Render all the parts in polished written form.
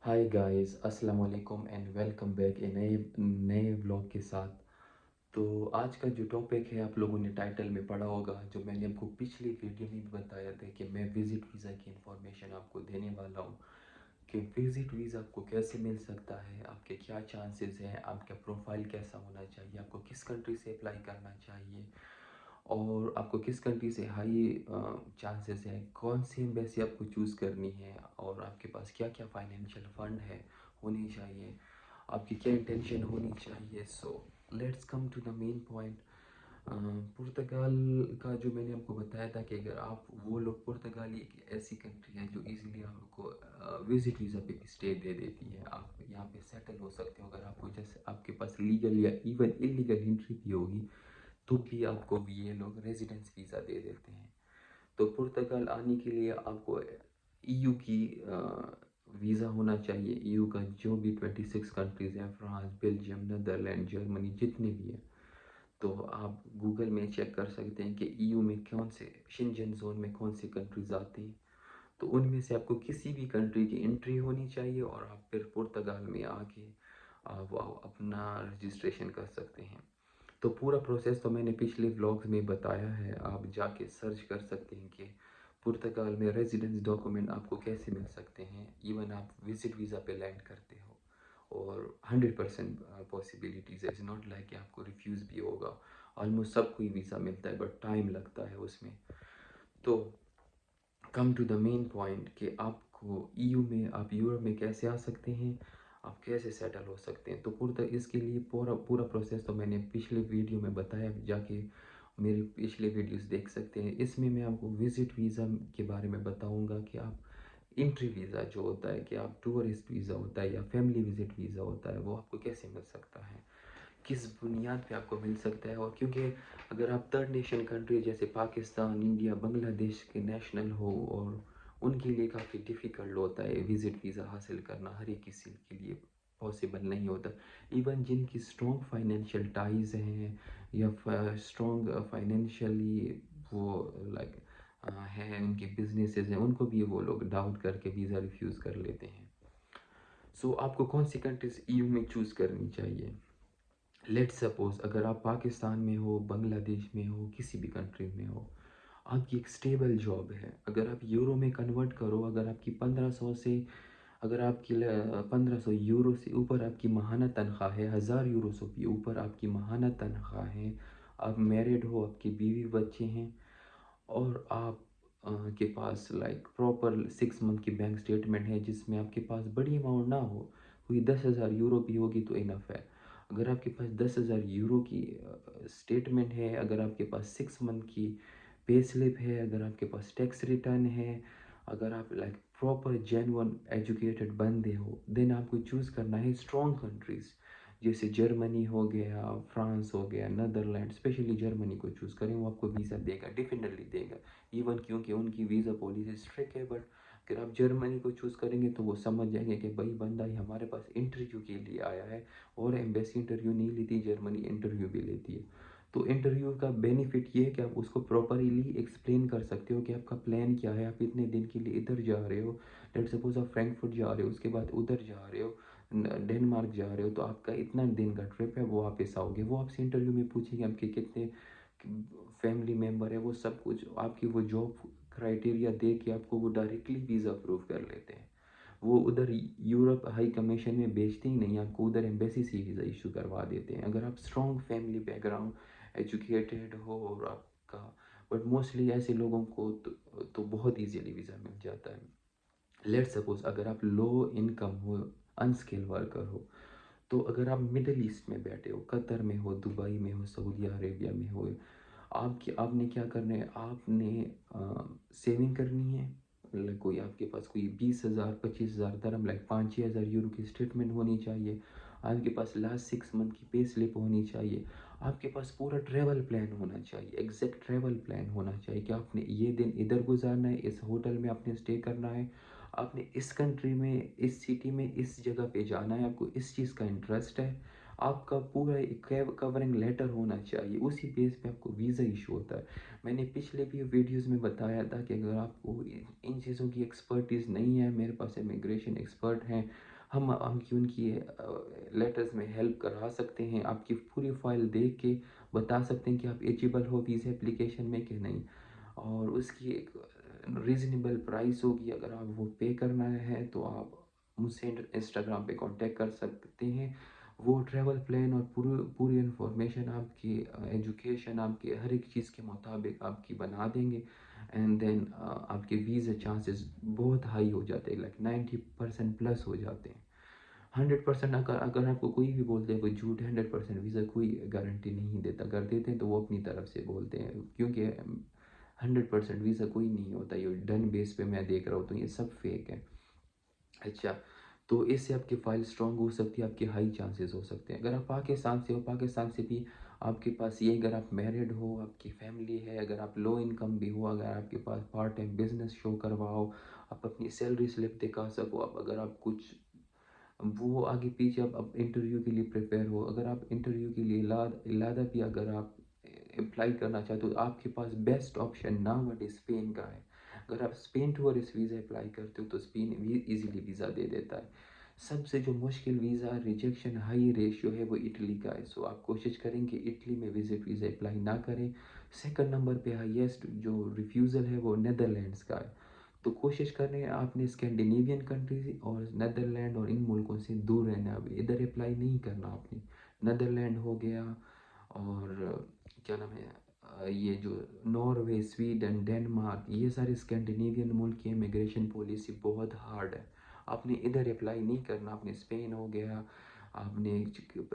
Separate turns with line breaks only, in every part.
Hi guys, अस्सलाम वालेकुम and welcome back ए नए नए व्लॉग के साथ। तो आज का जो टॉपिक है आप लोगों ने टाइटल में पढ़ा होगा, जो मैंने आपको पिछली वीडियो में भी बताया था कि मैं विज़िट वीज़ा की इंफॉर्मेशन आपको देने वाला हूँ कि विज़िट वीज़ा आपको कैसे मिल सकता है, आपके क्या चांसेस हैं, आपका प्रोफाइल कैसा होना चाहिए, आपको किस कंट्री से अप्लाई करना चाहिए और आपको किस कंट्री से हाई चांसेस हैं, कौन सी एम्बेसी आपको चूज़ करनी है और आपके पास क्या क्या फाइनेंशियल फंड है होनी चाहिए, आपकी क्या इंटेंशन होनी चाहिए। So let's come to the main point. Portugal का जो मैंने आपको बताया था कि अगर आप वो लोग, पुर्तगाल एक ऐसी कंट्री है जो इजीली आपको विजिट वीज़ा पे स्टे दे देती है। आप यहाँ पे सेटल हो सकते हो, अगर आपको जैसे आपके पास लीगल या इवन इलीगल एंट्री भी होगी तो भी आपको ये लोग रेजिडेंस वीज़ा दे देते हैं। तो पुर्तगाल आने के लिए आपको ईयू की वीज़ा होना चाहिए। ईयू का जो भी 26 कंट्रीज़ हैं, फ्रांस, बेल्जियम, नीदरलैंड, जर्मनी, जितने भी हैं, तो आप गूगल में चेक कर सकते हैं कि ईयू में कौन से शेंजन जोन में कौन सी कंट्रीज़ आती हैं। तो उनमें से आपको किसी भी कंट्री की एंट्री होनी चाहिए और आप फिर पुर्तगाल में आके आप अपना रजिस्ट्रेशन कर सकते हैं। तो पूरा प्रोसेस तो मैंने पिछले व्लॉग्स में बताया है, आप जाके सर्च कर सकते हैं कि पुर्तगाल में रेजिडेंस डॉक्यूमेंट आपको कैसे मिल सकते हैं इवन आप विजिट वीज़ा पे लैंड करते हो। और 100% पॉसिबिलिटीज़, इज़ नॉट लाइक कि आपको रिफ्यूज़ भी होगा। ऑलमोस्ट सबको ही वीज़ा मिलता है बट टाइम लगता है उसमें। तो come to the main point कि आपको ईयू में, आप यूरोप में कैसे आ सकते हैं, आप कैसे सेटल हो सकते हैं। तो पूरा इसके लिए पूरा पूरा प्रोसेस तो मैंने पिछले वीडियो में बताया, जाके मेरे पिछले वीडियोस देख सकते हैं। इसमें मैं आपको विज़िट वीज़ा के बारे में बताऊंगा कि आप एंट्री वीज़ा जो होता है, कि आप टूरिस्ट वीज़ा होता है या फैमिली विजिट वीज़ा होता है, वो आपको कैसे मिल सकता है, किस बुनियाद पे आपको मिल सकता है। और क्योंकि अगर आप थर्ड नेशन कंट्री जैसे पाकिस्तान, इंडिया, बांग्लादेश के नेशनल हो, और उनके लिए काफ़ी डिफ़िकल्ट होता है विज़िट वीज़ा हासिल करना, हर एक किसी के लिए पॉसिबल नहीं होता। इवन जिनकी स्ट्रॉन्ग फाइनेंशियल टाइज हैं या स्ट्रॉन्ग फाइनेंशियली वो लाइक हैं, उनके बिजनेसेस हैं, उनको भी वो लोग डाउट करके वीज़ा रिफ्यूज़ कर लेते हैं। सो आपको कौन सी कंट्रीज ईयू में चूज़ करनी चाहिए। लेट्स सपोज अगर आप पाकिस्तान में हो, बांग्लादेश में हो, किसी भी कंट्री में हो, आपकी एक स्टेबल जॉब है, अगर आप यूरो में कन्वर्ट करो, अगर आपकी 1500 से, अगर आपकी 1500 यूरो से ऊपर आपकी माहाना तनख्वाह है, 1000 यूरो से भी ऊपर आपकी माहाना तनख्वाह है, आप मैरिड हो, आपकी बीवी बच्चे हैं, और आप के पास लाइक प्रॉपर 6 मंथ की बैंक स्टेटमेंट है जिसमें आपके पास बड़ी अमाउंट ना हो, कोई 10,000 यूरो भी होगी तो इनफ है। अगर आपके पास 10,000 यूरो की स्टेटमेंट है, अगर आपके पास 6 मंथ की पे स्लिप है, अगर आपके पास टैक्स रिटर्न है, अगर आप लाइक प्रॉपर जेन्युइन एजुकेटेड बंदे हो, देन आपको चूज़ करना है स्ट्रॉन्ग कंट्रीज़ जैसे जर्मनी हो गया, फ्रांस हो गया, नीदरलैंड। स्पेशली जर्मनी को चूज़ करें, वो आपको वीज़ा देगा, डेफिनेटली देगा। इवन क्योंकि उनकी वीज़ा पॉलिसी स्ट्रिक्ट है, बट अगर आप जर्मनी को चूज़ करेंगे तो वो समझ जाएंगे कि भाई बंदा ही हमारे पास इंटरव्यू के लिए आया है, और एम्बेसी इंटरव्यू नहीं लेती, जर्मनी इंटरव्यू भी लेती है। तो इंटरव्यू का बेनिफिट ये है कि आप उसको प्रॉपरली एक्सप्लेन कर सकते हो कि आपका प्लान क्या है, आप इतने दिन के लिए इधर जा रहे हो, लेट सपोज आप फ्रैंकफर्ट जा रहे हो, उसके बाद उधर जा रहे हो, डेनमार्क जा रहे हो, तो आपका इतना दिन का ट्रिप है, वो वापस आओगे, वो आपसे इंटरव्यू में पूछेंगे आपके कितने फैमिली मेम्बर है, वो सब कुछ आपकी वो जॉब क्राइटेरिया दे के आपको वो डायरेक्टली वीज़ा अप्रूव कर लेते हैं। वो उधर यूरोप हाई कमीशन में बेचते ही नहीं, आपको उधर एम्बेसी से वीज़ा इशू करवा देते हैं अगर आप स्ट्रॉन्ग फैमिली बैकग्राउंड, एजुकेटेड हो और आपका। बट मोस्टली ऐसे लोगों को तो बहुत इजीली वीज़ा मिल जाता है। लेट सपोज अगर आप लो इनकम हो, अनस्किल वर्कर हो, तो अगर आप मिडल ईस्ट में बैठे हो, कतर में हो, दुबई में हो, सऊदी अरेबिया में हो, आपने क्या करना है, आपने सेविंग करनी है। मतलब कोई आपके पास कोई 20,000 25,000 दरम, लाइक 5-6 हज़ार यूरो की स्टेटमेंट होनी चाहिए, आपके पास लास्ट 6 मंथ की पे स्लिप होनी चाहिए, आपके पास पूरा ट्रैवल प्लान होना चाहिए, एग्जैक्ट ट्रैवल प्लान होना चाहिए कि आपने ये दिन इधर गुजारना है, इस होटल में आपने स्टे करना है, आपने इस कंट्री में, इस सिटी में, इस जगह पे जाना है, आपको इस चीज़ का इंटरेस्ट है, آپ کا پورا ایک کورنگ لیٹر ہونا چاہیے، اسی بیس پہ آپ کو ویزا ایشو ہوتا ہے۔ میں نے پچھلے بھی ویڈیوز میں بتایا تھا کہ اگر آپ کو ان چیزوں کی ایکسپرٹیز نہیں ہے، میرے پاس امیگریشن ایکسپرٹ ہیں، ہم کی ان کی لیٹرز میں ہیلپ کرا سکتے ہیں، آپ کی پوری فائل دیکھ کے بتا سکتے ہیں کہ آپ ایلیجبل ہو ویزا اپلیکیشن میں کہ نہیں، اور اس کی ایک ریزنیبل پرائس ہوگی۔ اگر آپ وہ پے کرنا ہے تو آپ مجھ سے انسٹاگرام پہ کانٹیکٹ کر سکتے ہیں، وہ ٹریول پلان اور پوری انفارمیشن آپ کی ایجوکیشن، آپ کے ہر ایک چیز کے مطابق آپ کی بنا دیں گے، اینڈ دین آپ کے ویزا چانسز بہت ہائی ہو جاتے ہیں، لائک 90% پلس ہو جاتے ہیں۔ 100% اگر آپ کو کوئی بھی بولتے ہیں وہ جھوٹ، 100% ویزا کوئی گارنٹی نہیں دیتا، اگر دیتے ہیں تو وہ اپنی طرف سے بولتے ہیں، کیونکہ 100% ویزا کوئی نہیں ہوتا، یہ ڈن بیس پہ میں دیکھ رہا ہوں تو یہ سب فیک ہے۔ اچھا، تو اس سے آپ کی فائل اسٹرانگ ہو سکتی ہے، آپ کے ہائی چانسز ہو سکتے ہیں۔ اگر آپ پاکستان سے ہو، پاکستان سے بھی آپ کے پاس یہ، اگر آپ میرڈ ہو، آپ کی فیملی ہے، اگر آپ لو انکم بھی ہو، اگر آپ کے پاس پارٹ ٹائم بزنس شو کرواؤ، آپ اپنی سیلری سلپ دکھا سکو، اگر آپ کچھ وہ آگے پیچھے آپ انٹرویو کے لیے پریپیئر ہو، اگر آپ انٹرویو کے لیے علادہ بھی اگر آپ اپلائی کرنا چاہتے ہو تو آپ کے پاس best option now it Spain کا ہے۔ اگر آپ اسپین ٹورسٹ ویزا اپلائی کرتے ہو تو اسپین ایزیلی ویزا دے دیتا ہے۔ سب سے جو مشکل ویزا ریجیکشن ہائی ریشیو ہے وہ اٹلی کا ہے، سو آپ کوشش کریں کہ اٹلی میں وزٹ ویزا اپلائی نہ کریں۔ سیکنڈ نمبر پہ ہائیسٹ جو ریفیوزل ہے وہ نیدرلینڈس کا ہے، تو کوشش کریں آپ نے اسکینڈینیوین کنٹریز اور نیدرلینڈ اور ان ملکوں سے دور رہنا ہے، ابھی ادھر اپلائی نہیں کرنا آپ نے۔ نیدرلینڈ ہو گیا، اور کیا نام ہے، یہ جو ناروے، سویڈن، ڈینمارک، یہ سارے اسکینڈینیوین ملک کی امیگریشن پالیسی بہت ہارڈ ہے، آپ نے ادھر اپلائی نہیں کرنا۔ آپ نے اسپین ہو گیا، آپ نے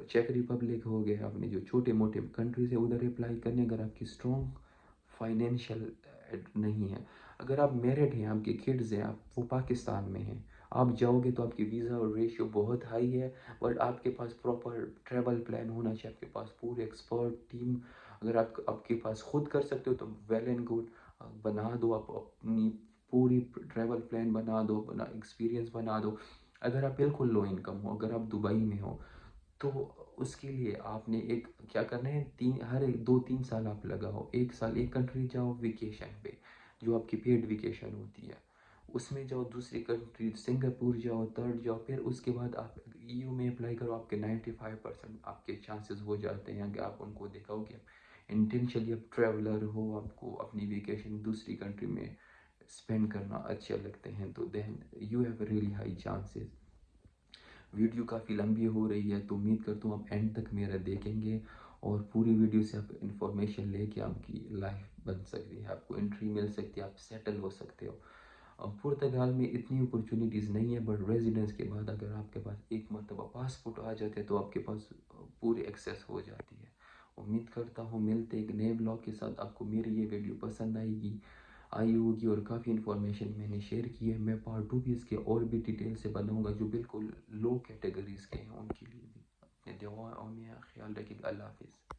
چیک ریپبلک ہو گیا، آپ نے جو چھوٹے موٹے کنٹریز ہیں ادھر اپلائی کرنے، اگر آپ کی اسٹرانگ فائنینشیل نہیں ہے۔ اگر آپ میرڈ ہیں، آپ کے کڈز ہیں، آپ وہ پاکستان میں ہیں، آپ جاؤ گے تو آپ کی ویزا اور ریشیو بہت ہائی ہے، بٹ آپ کے پاس پراپر ٹریول پلان ہونا چاہیے، آپ کے پاس پورے ایکسپرٹ ٹیم، اگر آپ کے پاس خود کر سکتے ہو تو ویل اینڈ گڈ، بنا دو، آپ اپنی پوری ٹریول پلان بنا دو، ایکسپیرینس بنا دو۔ اگر آپ بالکل لو انکم ہو، اگر آپ دبئی میں ہو تو اس کے لیے آپ نے ایک کیا کرنا ہے، ہر ایک 2-3 سال آپ لگاؤ، ایک سال ایک کنٹری جاؤ ویکیشن پہ، جو آپ کی پیڈ ویکیشن ہوتی ہے اس میں جاؤ، دوسری کنٹری سنگاپور جاؤ، تھرڈ جاؤ، پھر اس کے بعد آپ EU میں اپلائی کرو، آپ کے 95% آپ کے چانسز ہو جاتے ہیں کہ آپ ان کو دکھاؤ کہ انٹینشلی آپ ٹریولر ہو، آپ کو اپنی ویکیشن دوسری کنٹری میں اسپینڈ کرنا اچھے لگتے ہیں، تو then you have really high chances. Video کافی لمبی ہو رہی ہے تو امید کرتا ہوں آپ اینڈ تک میرا دیکھیں گے، اور پوری ویڈیو سے آپ انفارمیشن لے کے آپ کی لائف بن سکتی ہے، آپ کو انٹری مل سکتی ہے، آپ سیٹل ہو سکتے ہو۔ پرتگال میں اتنی اپرچونیٹیز نہیں ہے، بٹ ریزیڈنس کے بعد اگر آپ کے پاس ایک مرتبہ پاسپورٹ آ جاتے تو آپ کے پاس پوری ایکسیس ہو جاتی ہے۔ امید کرتا ہوں ملتے ایک نئے بلاگ کے ساتھ، آپ کو میری یہ ویڈیو پسند آئی ہوگی، اور کافی انفارمیشن میں نے شیئر کی ہے۔ میں پارٹ 2 بھی اس کے اور بھی ڈیٹیل سے بناؤں گا جو بالکل لو کیٹیگریز کے ہیں ان کے لیے بھی۔ اپنے دعاؤں میں خیال رکھیے گا، اللہ حافظ۔